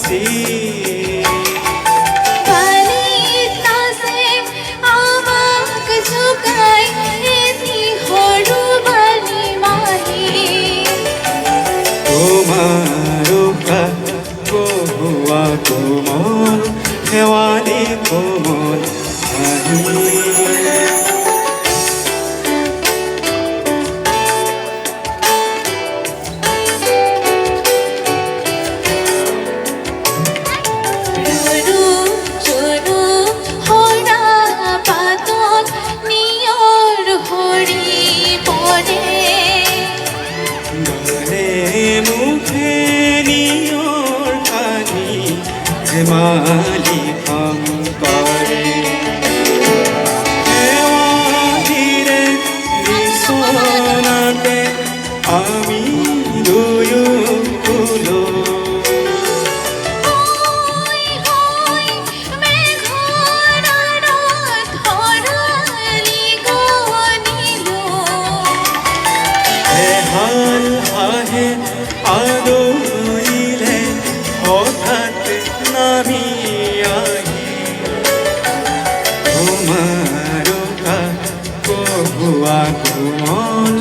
বেছি কোমল শেৱালি কোমল মালি কাম কৰে ধীৰে বিছনাতে আমি দুয়ো ফুলো হাল আহে আদৰিলে হঠাৎ নামি আহি তোমাৰ কহুৱা কোমল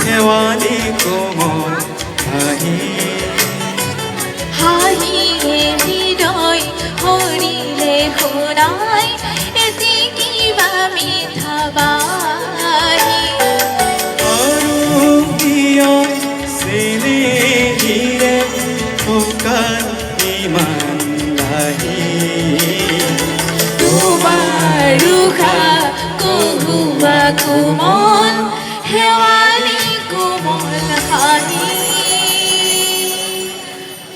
শেৱালি কোমল হাঁহিয়ে হৃদয় হৰিলে শুনাই এটি কিবা মিঠা বাণী আৰু প্ৰিয় চেনেহীৰে থকাৰ ইমান তোমাৰ কহুৱা কোমল শেৱালি কোমল হাঁহি।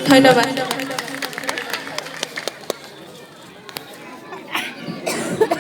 ধন্যবাদ।